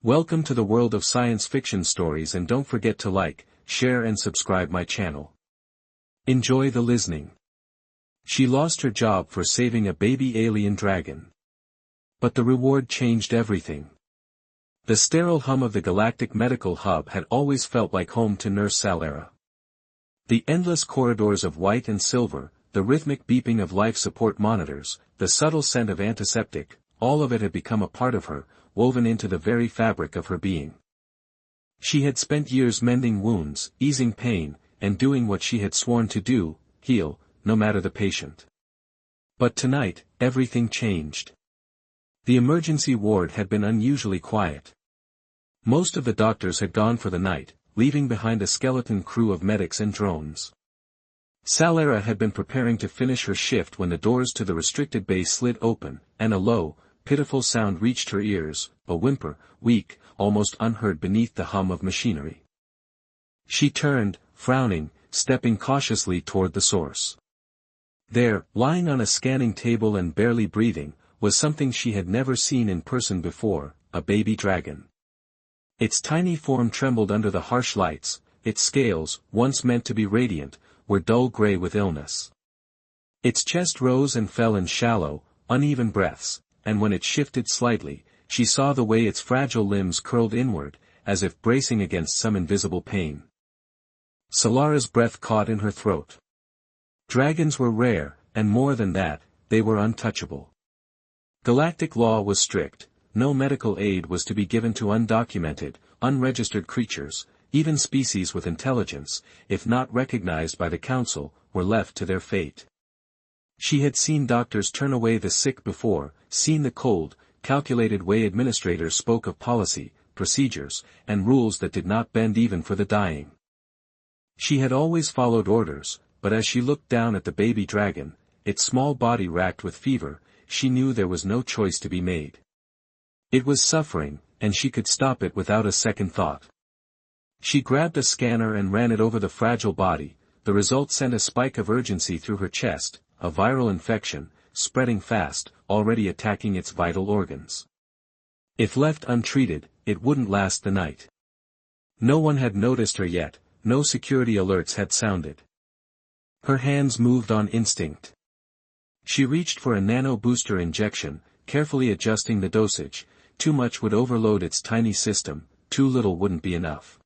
Welcome to the world of science fiction stories, and don't forget to like, share and subscribe my channel. Enjoy the listening. She lost her job for saving a baby alien dragon. But the reward changed everything. The sterile hum of the Galactic medical hub had always felt like home to Nurse Salera. The endless corridors of white and silver, the rhythmic beeping of life support monitors, the subtle scent of antiseptic, all of it had become a part of her, woven into the very fabric of her being. She had spent years mending wounds, easing pain, and doing what she had sworn to do, heal, no matter the patient. But tonight, everything changed. The emergency ward had been unusually quiet. Most of the doctors had gone for the night, leaving behind a skeleton crew of medics and drones. Salera had been preparing to finish her shift when the doors to the restricted bay slid open, and a low, pitiful sound reached her ears, a whimper, weak, almost unheard beneath the hum of machinery. She turned, frowning, stepping cautiously toward the source. There, lying on a scanning table and barely breathing, was something she had never seen in person before, a baby dragon. Its tiny form trembled under the harsh lights, its scales, once meant to be radiant, were dull gray with illness. Its chest rose and fell in shallow, uneven breaths, and when it shifted slightly, she saw the way its fragile limbs curled inward, as if bracing against some invisible pain. Salara's breath caught in her throat. Dragons were rare, and more than that, they were untouchable. Galactic law was strict, no medical aid was to be given to undocumented, unregistered creatures, even species with intelligence, if not recognized by the Council, were left to their fate. She had seen doctors turn away the sick before, seen the cold, calculated way administrators spoke of policy, procedures, and rules that did not bend even for the dying. She had always followed orders, but as she looked down at the baby dragon, its small body racked with fever, she knew there was no choice to be made. It was suffering, and she could stop it without a second thought. She grabbed a scanner and ran it over the fragile body. The result sent a spike of urgency through her chest, a viral infection, spreading fast, already attacking its vital organs. If left untreated, it wouldn't last the night. No one had noticed her yet, no security alerts had sounded. Her hands moved on instinct. She reached for a nano-booster injection, carefully adjusting the dosage. Too much would overload its tiny system, too little wouldn't be enough.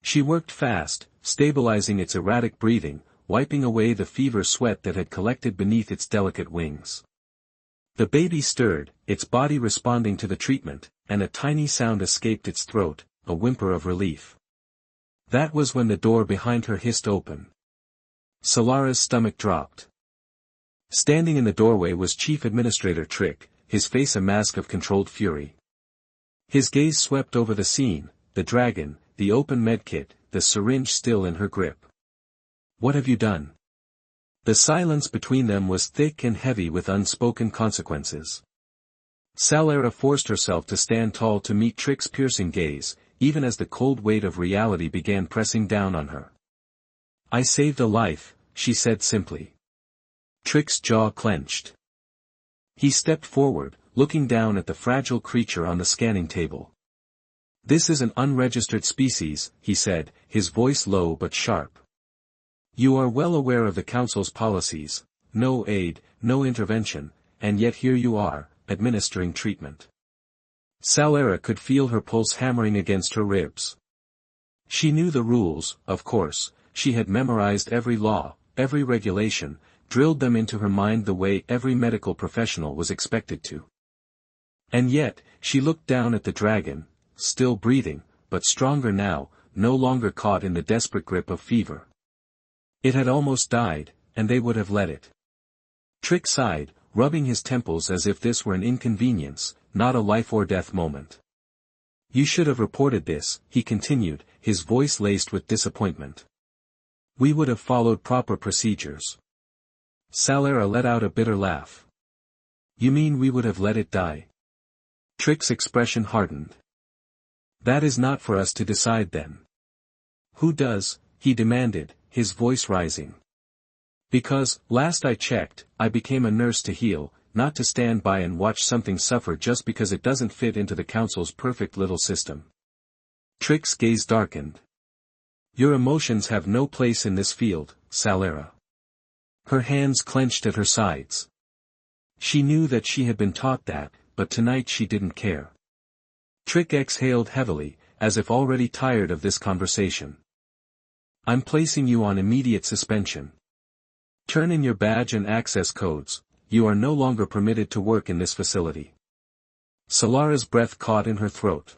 She worked fast, stabilizing its erratic breathing, wiping away the fever sweat that had collected beneath its delicate wings. The baby stirred, its body responding to the treatment, and a tiny sound escaped its throat, a whimper of relief. That was when the door behind her hissed open. Salara's stomach dropped. Standing in the doorway was Chief Administrator Trick, his face a mask of controlled fury. His gaze swept over the scene, the dragon, the open medkit, the syringe still in her grip. "What have you done?" The silence between them was thick and heavy with unspoken consequences. Salera forced herself to stand tall to meet Trick's piercing gaze, even as the cold weight of reality began pressing down on her. "I saved a life," she said simply. Trick's jaw clenched. He stepped forward, looking down at the fragile creature on the scanning table. "This is an unregistered species," he said, his voice low but sharp. "You are well aware of the Council's policies, no aid, no intervention, and yet here you are, administering treatment." Salera could feel her pulse hammering against her ribs. She knew the rules, of course, she had memorized every law, every regulation, drilled them into her mind the way every medical professional was expected to. And yet, she looked down at the dragon, still breathing, but stronger now, no longer caught in the desperate grip of fever. It had almost died, and they would have let it. Trick sighed, rubbing his temples as if this were an inconvenience, not a life-or-death moment. "You should have reported this," he continued, his voice laced with disappointment. "We would have followed proper procedures." Salera let out a bitter laugh. "You mean we would have let it die?" Trick's expression hardened. "That is not for us to decide then." "Who does?" he demanded, his voice rising. "Because, last I checked, I became a nurse to heal, not to stand by and watch something suffer just because it doesn't fit into the council's perfect little system. Trick's gaze darkened. Your emotions have no place in this field, Salera. Her hands clenched at her sides. She knew that she had been taught that, but tonight she didn't care. Trick exhaled heavily, as if already tired of this conversation. I'm placing you on immediate suspension. Turn in your badge and access codes. You are no longer permitted to work in this facility. Salara's breath caught in her throat.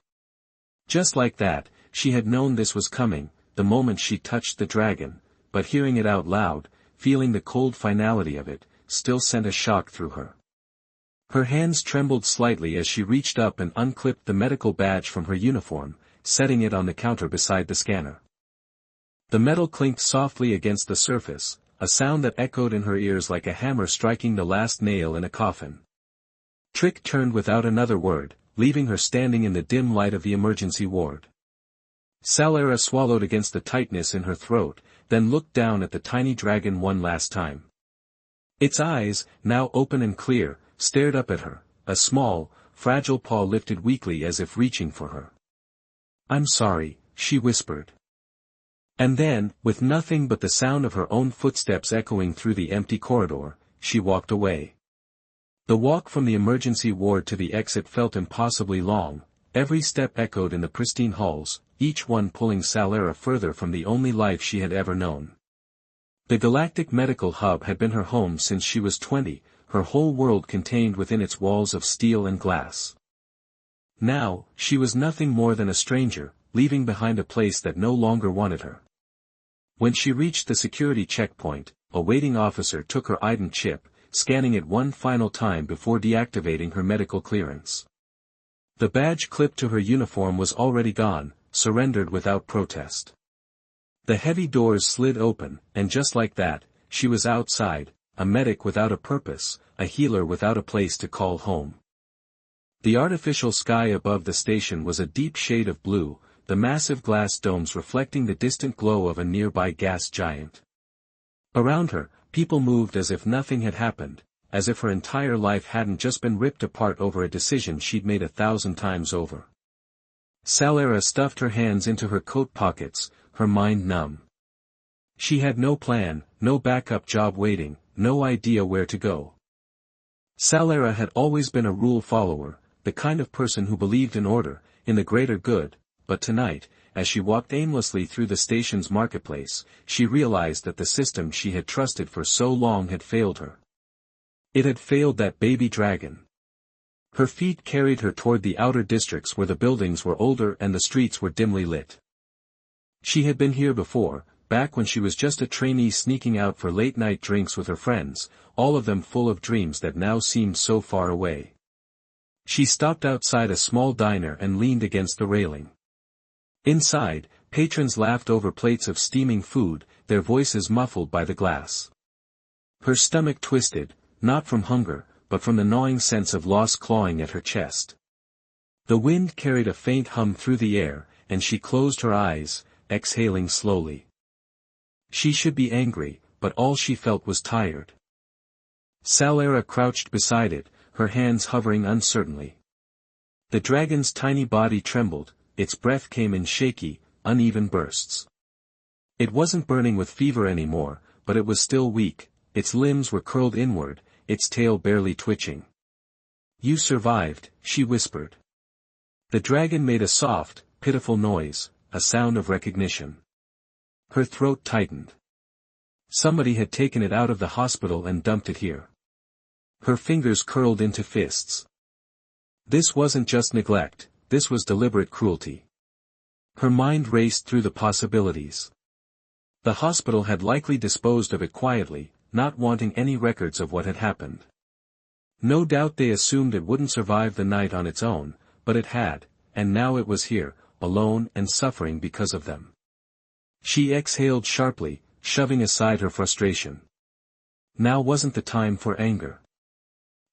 Just like that, she had known this was coming, the moment she touched the dragon, but hearing it out loud, feeling the cold finality of it, still sent a shock through her. Her hands trembled slightly as she reached up and unclipped the medical badge from her uniform, setting it on the counter beside the scanner. The metal clinked softly against the surface, a sound that echoed in her ears like a hammer striking the last nail in a coffin. Trick turned without another word, leaving her standing in the dim light of the emergency ward. Salera swallowed against the tightness in her throat, then looked down at the tiny dragon one last time. Its eyes, now open and clear, stared up at her, a small, fragile paw lifted weakly as if reaching for her. I'm sorry, she whispered. And then, with nothing but the sound of her own footsteps echoing through the empty corridor, she walked away. The walk from the emergency ward to the exit felt impossibly long, every step echoed in the pristine halls, each one pulling Salera further from the only life she had ever known. The Galactic Medical Hub had been her home since she was 20, her whole world contained within its walls of steel and glass. Now, she was nothing more than a stranger, leaving behind a place that no longer wanted her. When she reached the security checkpoint, a waiting officer took her ID chip, scanning it one final time before deactivating her medical clearance. The badge clipped to her uniform was already gone, surrendered without protest. The heavy doors slid open, and just like that, she was outside, a medic without a purpose, a healer without a place to call home. The artificial sky above the station was a deep shade of blue, the massive glass domes reflecting the distant glow of a nearby gas giant. Around her, people moved as if nothing had happened, as if her entire life hadn't just been ripped apart over a decision she'd made 1,000 times over. Salera stuffed her hands into her coat pockets, her mind numb. She had no plan, no backup job waiting, no idea where to go. Salera had always been a rule follower, the kind of person who believed in order, in the greater good, but tonight, as she walked aimlessly through the station's marketplace, she realized that the system she had trusted for so long had failed her. It had failed that baby dragon. Her feet carried her toward the outer districts where the buildings were older and the streets were dimly lit. She had been here before, back when she was just a trainee sneaking out for late-night drinks with her friends, all of them full of dreams that now seemed so far away. She stopped outside a small diner and leaned against the railing. Inside, patrons laughed over plates of steaming food, their voices muffled by the glass. Her stomach twisted, not from hunger, but from the gnawing sense of loss clawing at her chest. The wind carried a faint hum through the air, and she closed her eyes, exhaling slowly. She should be angry, but all she felt was tired. Salera crouched beside it, her hands hovering uncertainly. The dragon's tiny body trembled, its breath came in shaky, uneven bursts. It wasn't burning with fever anymore, but it was still weak, its limbs were curled inward, its tail barely twitching. You survived, she whispered. The dragon made a soft, pitiful noise, a sound of recognition. Her throat tightened. Somebody had taken it out of the hospital and dumped it here. Her fingers curled into fists. This wasn't just neglect, this was deliberate cruelty. Her mind raced through the possibilities. The hospital had likely disposed of it quietly, not wanting any records of what had happened. No doubt they assumed it wouldn't survive the night on its own, but it had, and now it was here, alone and suffering because of them. She exhaled sharply, shoving aside her frustration. Now wasn't the time for anger.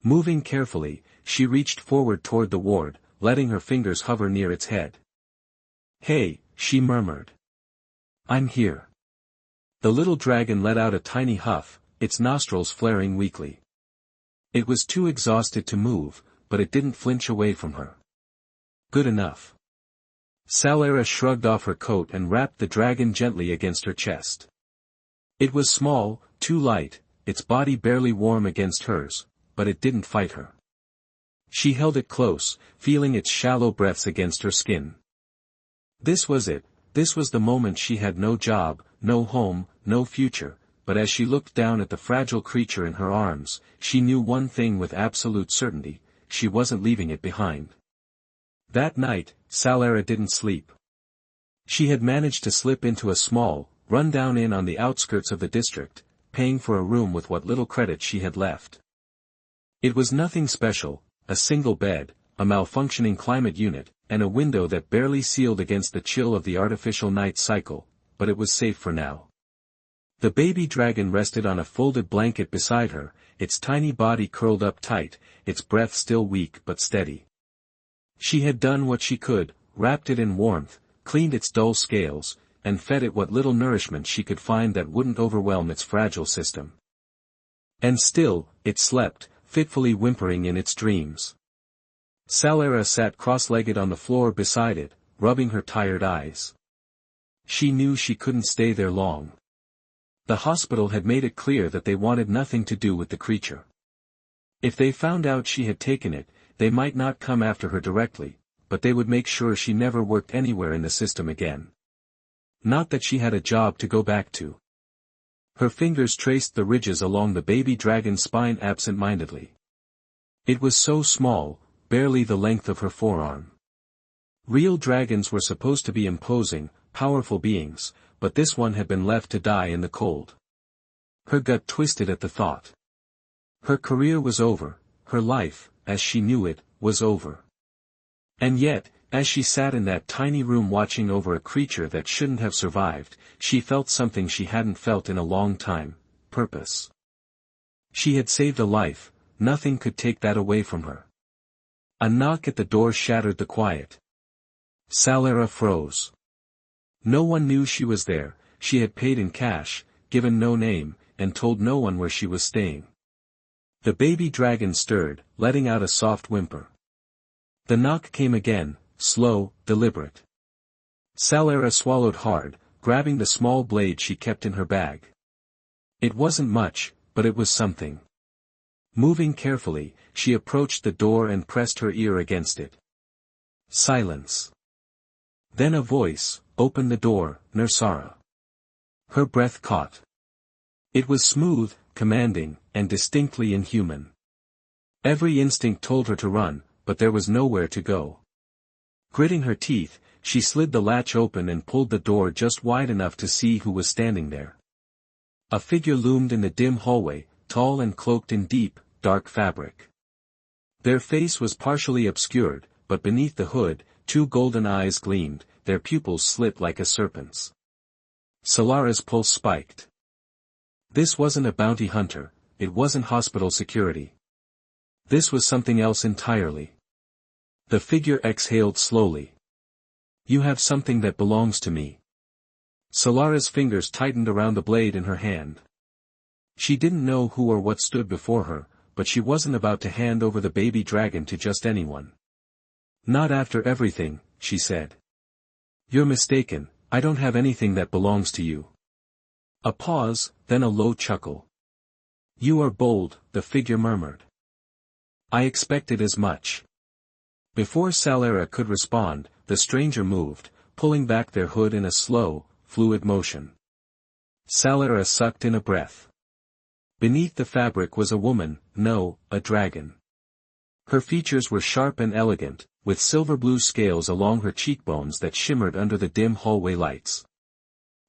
Moving carefully, she reached forward toward the ward, letting her fingers hover near its head. Hey, she murmured. I'm here. The little dragon let out a tiny huff, its nostrils flaring weakly. It was too exhausted to move, but it didn't flinch away from her. Good enough. Salara shrugged off her coat and wrapped the dragon gently against her chest. It was small, too light, its body barely warm against hers, but it didn't fight her. She held it close, feeling its shallow breaths against her skin. This was it, this was the moment. She had no job, no home, no future, but as she looked down at the fragile creature in her arms, she knew one thing with absolute certainty: she wasn't leaving it behind. That night, Salara didn't sleep. She had managed to slip into a small, run-down inn on the outskirts of the district, paying for a room with what little credit she had left. It was nothing special: a single bed, a malfunctioning climate unit, and a window that barely sealed against the chill of the artificial night cycle, but it was safe for now. The baby dragon rested on a folded blanket beside her, its tiny body curled up tight, its breath still weak but steady. She had done what she could, wrapped it in warmth, cleaned its dull scales, and fed it what little nourishment she could find that wouldn't overwhelm its fragile system. And still, it slept, fitfully whimpering in its dreams. Salara sat cross-legged on the floor beside it, rubbing her tired eyes. She knew she couldn't stay there long. The hospital had made it clear that they wanted nothing to do with the creature. If they found out she had taken it, they might not come after her directly, but they would make sure she never worked anywhere in the system again. Not that she had a job to go back to. Her fingers traced the ridges along the baby dragon's spine absent-mindedly. It was so small, barely the length of her forearm. Real dragons were supposed to be imposing, powerful beings, but this one had been left to die in the cold. Her gut twisted at the thought. Her career was over, her life, as she knew it, was over. And yet, as she sat in that tiny room watching over a creature that shouldn't have survived, she felt something she hadn't felt in a long time: purpose. She had saved a life, nothing could take that away from her. A knock at the door shattered the quiet. Salara froze. No one knew she was there. She had paid in cash, given no name, and told no one where she was staying. The baby dragon stirred, letting out a soft whimper. The knock came again, slow, deliberate. Salara swallowed hard, grabbing the small blade she kept in her bag. It wasn't much, but it was something. Moving carefully, she approached the door and pressed her ear against it. Silence. Then a voice: "Open the door, Nursara." Her breath caught. It was smooth, commanding, and distinctly inhuman. Every instinct told her to run, but there was nowhere to go. Gritting her teeth, she slid the latch open and pulled the door just wide enough to see who was standing there. A figure loomed in the dim hallway, tall and cloaked in deep, dark fabric. Their face was partially obscured, but beneath the hood, two golden eyes gleamed, their pupils slit like a serpent's. Salara's pulse spiked. This wasn't a bounty hunter, it wasn't hospital security. This was something else entirely. The figure exhaled slowly. "You have something that belongs to me." Salara's fingers tightened around the blade in her hand. She didn't know who or what stood before her, but she wasn't about to hand over the baby dragon to just anyone. "Not after everything," she said. "You're mistaken, I don't have anything that belongs to you." A pause, then a low chuckle. "You are bold," the figure murmured. "I expected as much." Before Salara could respond, the stranger moved, pulling back their hood in a slow, fluid motion. Salara sucked in a breath. Beneath the fabric was a woman, no, a dragon. Her features were sharp and elegant, with silver-blue scales along her cheekbones that shimmered under the dim hallway lights.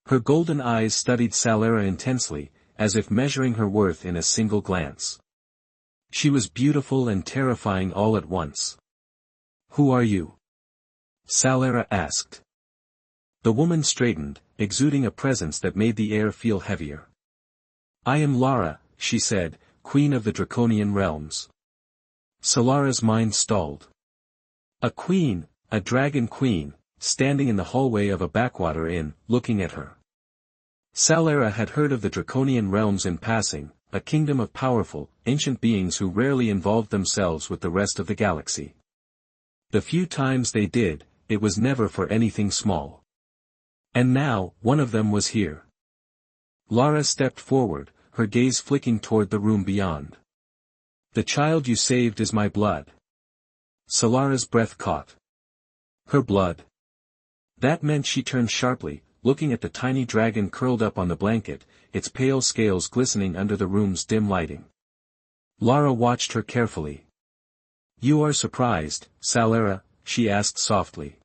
Her golden eyes studied Salara intensely, as if measuring her worth in a single glance. She was beautiful and terrifying all at once. "Who are you?" Salara asked. The woman straightened, exuding a presence that made the air feel heavier. "I am Lara," she said, "Queen of the Draconian Realms." Salara's mind stalled. A queen, a dragon queen, standing in the hallway of a backwater inn, looking at her. Salara had heard of the Draconian Realms in passing, a kingdom of powerful, ancient beings who rarely involved themselves with the rest of the galaxy. The few times they did, it was never for anything small. And now, one of them was here. Lara stepped forward, her gaze flicking toward the room beyond. The child you saved is my blood. Solara's breath caught. Her blood. That meant she turned sharply, looking at the tiny dragon curled up on the blanket, its pale scales glistening under the room's dim lighting. Lara watched her carefully. You are surprised, Salara? She asked softly.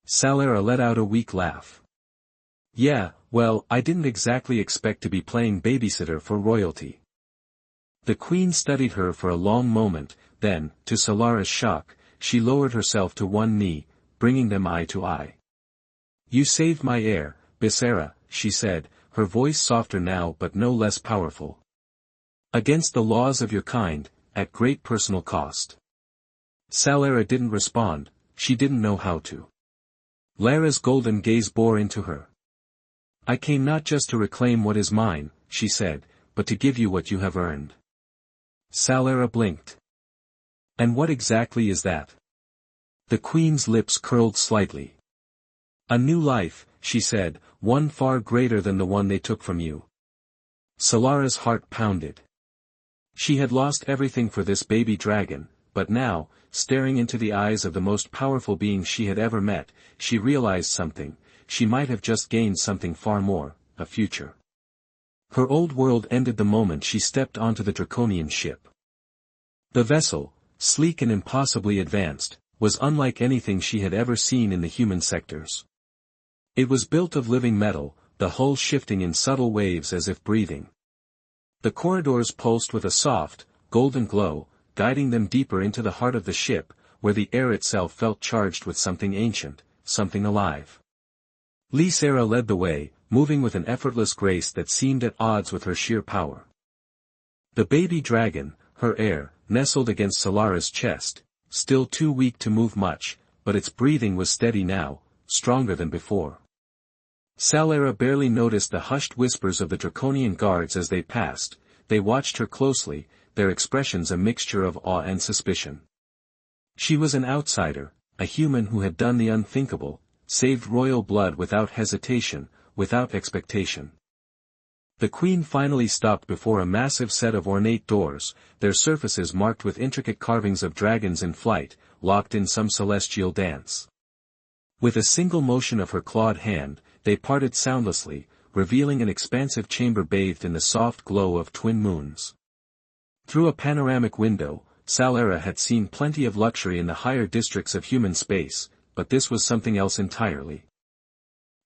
Salara let out a weak laugh. Yeah, well, I didn't exactly expect to be playing babysitter for royalty. The queen studied her for a long moment, then, to Solara's shock, she lowered herself to one knee, bringing them eye to eye. You saved my heir, Bisera, she said, her voice softer now but no less powerful. Against the laws of your kind, at great personal cost. Salara didn't respond, she didn't know how to. Lara's golden gaze bore into her. I came not just to reclaim what is mine, she said, but to give you what you have earned. Salara blinked. And what exactly is that? The queen's lips curled slightly. A new life, she said, one far greater than the one they took from you. Solara's heart pounded. She had lost everything for this baby dragon, but now, staring into the eyes of the most powerful being she had ever met, she realized something. She might have just gained something far more, a future. Her old world ended the moment she stepped onto the draconian ship. The vessel, sleek and impossibly advanced, was unlike anything she had ever seen in the human sectors. It was built of living metal, the hull shifting in subtle waves as if breathing. The corridors pulsed with a soft, golden glow, guiding them deeper into the heart of the ship, where the air itself felt charged with something ancient, something alive. Lysera led the way, moving with an effortless grace that seemed at odds with her sheer power. The baby dragon, her heir, nestled against Solara's chest, still too weak to move much, but its breathing was steady now, stronger than before. Salara barely noticed the hushed whispers of the draconian guards as they passed. They watched her closely, their expressions a mixture of awe and suspicion. She was an outsider, a human who had done the unthinkable, saved royal blood without hesitation, without expectation. The queen finally stopped before a massive set of ornate doors, their surfaces marked with intricate carvings of dragons in flight, locked in some celestial dance. With a single motion of her clawed hand, they parted soundlessly, revealing an expansive chamber bathed in the soft glow of twin moons. Through a panoramic window, Salara had seen plenty of luxury in the higher districts of human space, but this was something else entirely.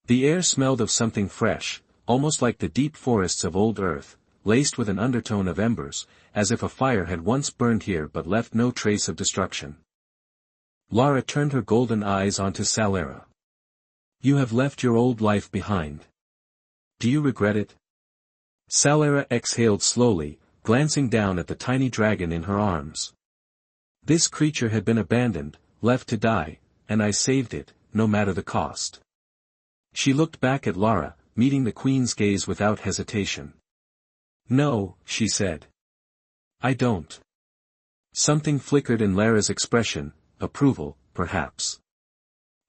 The air smelled of something fresh, almost like the deep forests of old Earth, laced with an undertone of embers, as if a fire had once burned here but left no trace of destruction. Lara turned her golden eyes onto Salara. You have left your old life behind. Do you regret it? Salara exhaled slowly, glancing down at the tiny dragon in her arms. This creature had been abandoned, left to die, and I saved it, no matter the cost. She looked back at Lara, meeting the queen's gaze without hesitation. No, she said. I don't. Something flickered in Lara's expression, approval, perhaps.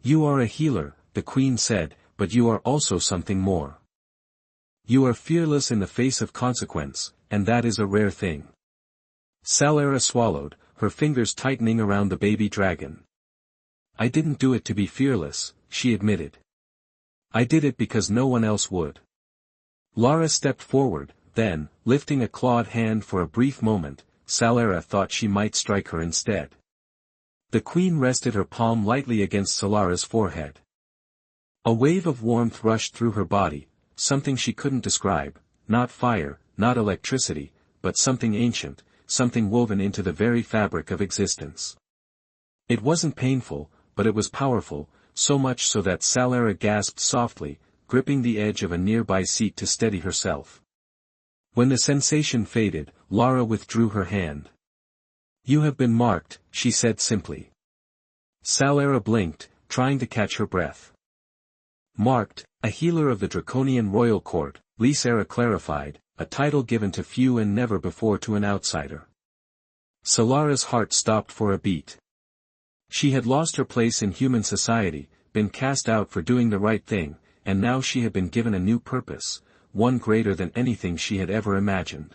You are a healer, the queen said, but you are also something more. You are fearless in the face of consequence, and that is a rare thing. Salara swallowed, her fingers tightening around the baby dragon. I didn't do it to be fearless, she admitted. I did it because no one else would. Lara stepped forward, then, lifting a clawed hand for a brief moment, Salara thought she might strike her instead. The queen rested her palm lightly against Solara's forehead. A wave of warmth rushed through her body, something she couldn't describe, not fire, not electricity, but something ancient, something woven into the very fabric of existence. It wasn't painful, but it was powerful, so much so that Salara gasped softly, gripping the edge of a nearby seat to steady herself. When the sensation faded, Lara withdrew her hand. You have been marked, she said simply. Salara blinked, trying to catch her breath. Marked, a healer of the draconian royal court, Lysera clarified, a title given to few and never before to an outsider. Solara's heart stopped for a beat. She had lost her place in human society, been cast out for doing the right thing, and now she had been given a new purpose, one greater than anything she had ever imagined.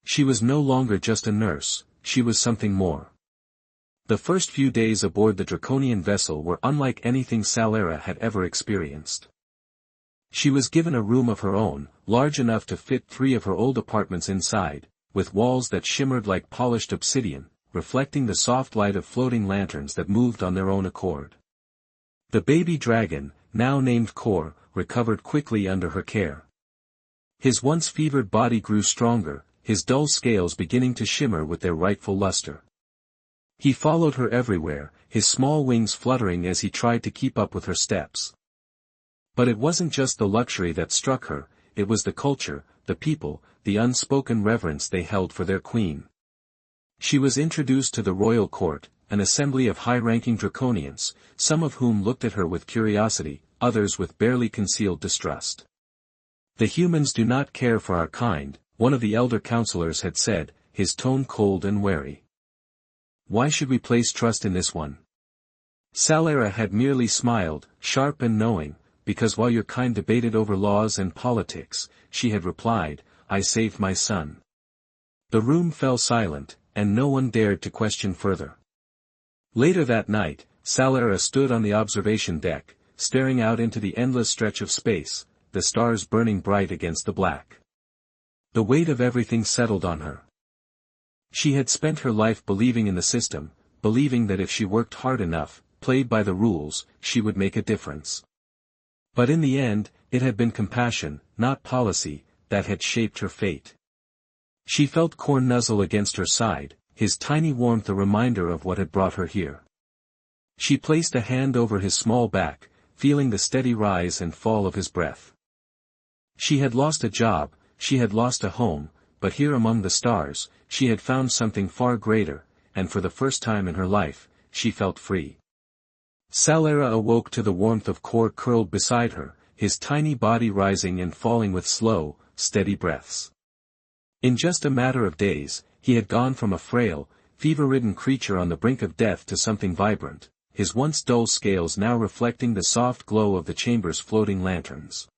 She was no longer just a nurse, she was something more. The first few days aboard the draconian vessel were unlike anything Solara had ever experienced. She was given a room of her own, large enough to fit 3 of her old apartments inside, with walls that shimmered like polished obsidian, reflecting the soft light of floating lanterns that moved on their own accord. The baby dragon, now named Kor, recovered quickly under her care. His once fevered body grew stronger, his dull scales beginning to shimmer with their rightful luster. He followed her everywhere, his small wings fluttering as he tried to keep up with her steps. But it wasn't just the luxury that struck her, it was the culture, the people, the unspoken reverence they held for their queen. She was introduced to the royal court, an assembly of high-ranking draconians, some of whom looked at her with curiosity, others with barely concealed distrust. "The humans do not care for our kind," one of the elder counselors had said, his tone cold and wary. "Why should we place trust in this one?" Solara had merely smiled, sharp and knowing, "Because while your kind debated over laws and politics," she had replied, "I saved my son." The room fell silent, and no one dared to question further. Later that night, Solara stood on the observation deck, staring out into the endless stretch of space, the stars burning bright against the black. The weight of everything settled on her. She had spent her life believing in the system, believing that if she worked hard enough, played by the rules, she would make a difference. But in the end, it had been compassion, not policy, that had shaped her fate. She felt Kor nuzzle against her side, his tiny warmth a reminder of what had brought her here. She placed a hand over his small back, feeling the steady rise and fall of his breath. She had lost a job, she had lost a home, but here among the stars, she had found something far greater, and for the first time in her life, she felt free. Solara awoke to the warmth of Kor curled beside her, his tiny body rising and falling with slow, steady breaths. In just a matter of days, he had gone from a frail, fever-ridden creature on the brink of death to something vibrant, his once dull scales now reflecting the soft glow of the chamber's floating lanterns.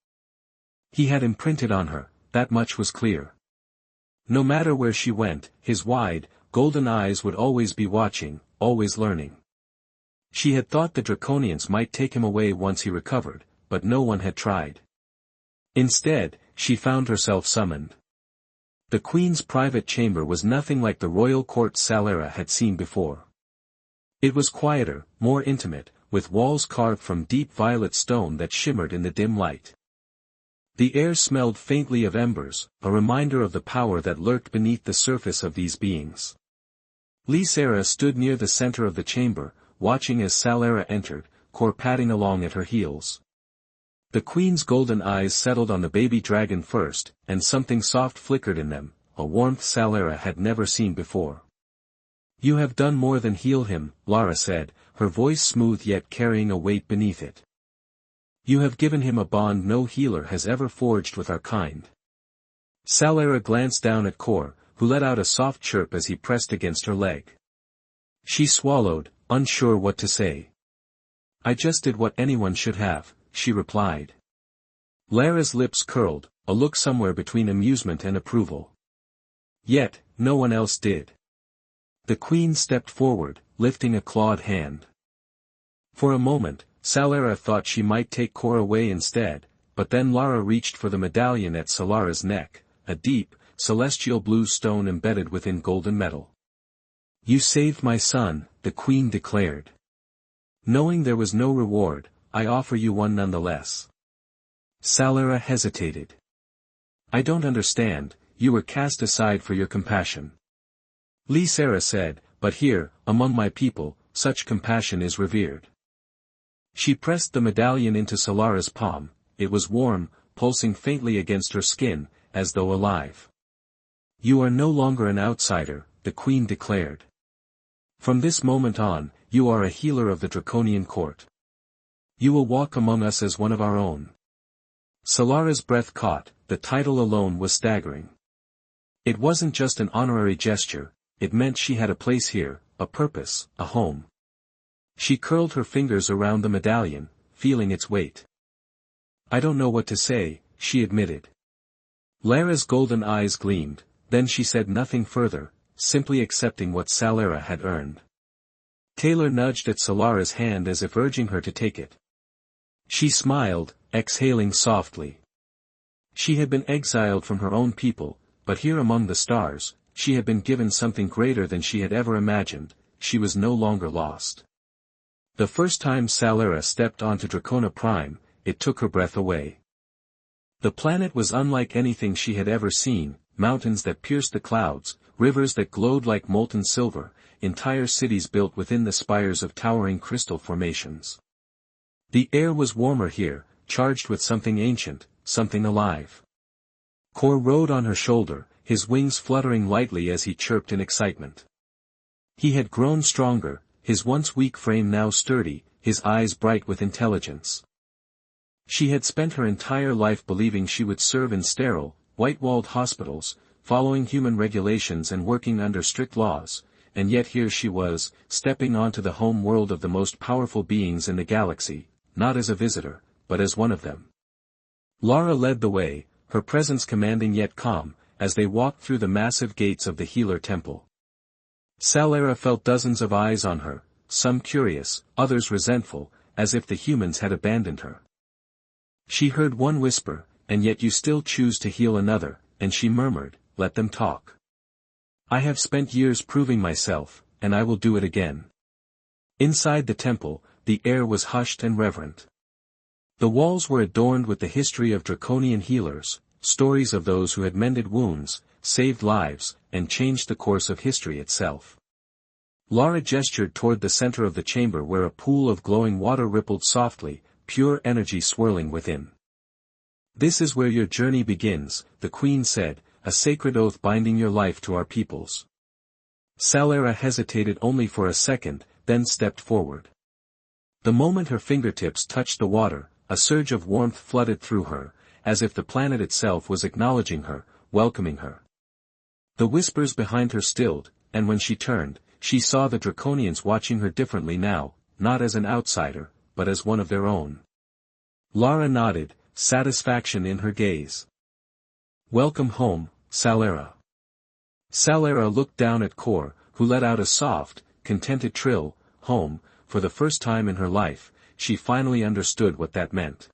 He had imprinted on her, that much was clear. No matter where she went, his wide, golden eyes would always be watching, always learning. She had thought the draconians might take him away once he recovered, but no one had tried. Instead, she found herself summoned. The queen's private chamber was nothing like the royal court Solara had seen before. It was quieter, more intimate, with walls carved from deep violet stone that shimmered in the dim light. The air smelled faintly of embers, a reminder of the power that lurked beneath the surface of these beings. Lysera stood near the center of the chamber, watching as Solara entered, Kor padding along at her heels. The queen's golden eyes settled on the baby dragon first, and something soft flickered in them, a warmth Solara had never seen before. "You have done more than heal him," Lara said, her voice smooth yet carrying a weight beneath it. "You have given him a bond no healer has ever forged with our kind." Solara glanced down at Kor, who let out a soft chirp as he pressed against her leg. She swallowed, unsure what to say. "I just did what anyone should have," she replied. Lara's lips curled, a look somewhere between amusement and approval. "Yet, no one else did." The queen stepped forward, lifting a clawed hand. For a moment, Solara thought she might take Kor away instead, but then Lara reached for the medallion at Solara's neck, a deep, celestial blue stone embedded within golden metal. "You saved my son," the queen declared. "Knowing there was no reward, I offer you one nonetheless." Solara hesitated. "I don't understand, you were cast aside for your compassion." Lysera said, "But here, among my people, such compassion is revered." She pressed the medallion into Solara's palm, it was warm, pulsing faintly against her skin, as though alive. "You are no longer an outsider," the queen declared. "From this moment on, you are a healer of the draconian court. You will walk among us as one of our own." Solara's breath caught, the title alone was staggering. It wasn't just an honorary gesture, it meant she had a place here, a purpose, a home. She curled her fingers around the medallion, feeling its weight. "I don't know what to say," she admitted. Lara's golden eyes gleamed, then she said nothing further, simply accepting what Solara had earned. Taylor nudged at Solara's hand as if urging her to take it. She smiled, exhaling softly. She had been exiled from her own people, but here among the stars, she had been given something greater than she had ever imagined. She was no longer lost. The first time Solara stepped onto Dracona Prime, it took her breath away. The planet was unlike anything she had ever seen, mountains that pierced the clouds, rivers that glowed like molten silver, entire cities built within the spires of towering crystal formations. The air was warmer here, charged with something ancient, something alive. Kor rode on her shoulder, his wings fluttering lightly as he chirped in excitement. He had grown stronger, his once weak frame now sturdy, his eyes bright with intelligence. She had spent her entire life believing she would serve in sterile, white-walled hospitals, following human regulations and working under strict laws, and yet here she was, stepping onto the home world of the most powerful beings in the galaxy, not as a visitor, but as one of them. Lara led the way, her presence commanding yet calm, as they walked through the massive gates of the Healer Temple. Solara felt dozens of eyes on her, some curious, others resentful, as if the humans had abandoned her. She heard one whisper, "And yet you still choose to heal another," and she murmured, "Let them talk. I have spent years proving myself, and I will do it again." Inside the temple, the air was hushed and reverent. The walls were adorned with the history of draconian healers, stories of those who had mended wounds, saved lives, and changed the course of history itself. Lara gestured toward the center of the chamber where a pool of glowing water rippled softly, pure energy swirling within. "This is where your journey begins," the Queen said, "a sacred oath binding your life to our peoples." Solara hesitated only for a second, then stepped forward. The moment her fingertips touched the water, a surge of warmth flooded through her, as if the planet itself was acknowledging her, welcoming her. The whispers behind her stilled, and when she turned, she saw the Draconians watching her differently now, not as an outsider, but as one of their own. Lara nodded, satisfaction in her gaze. "Welcome home, Solara." Solara looked down at Kor, who let out a soft, contented trill. Home. For the first time in her life, she finally understood what that meant.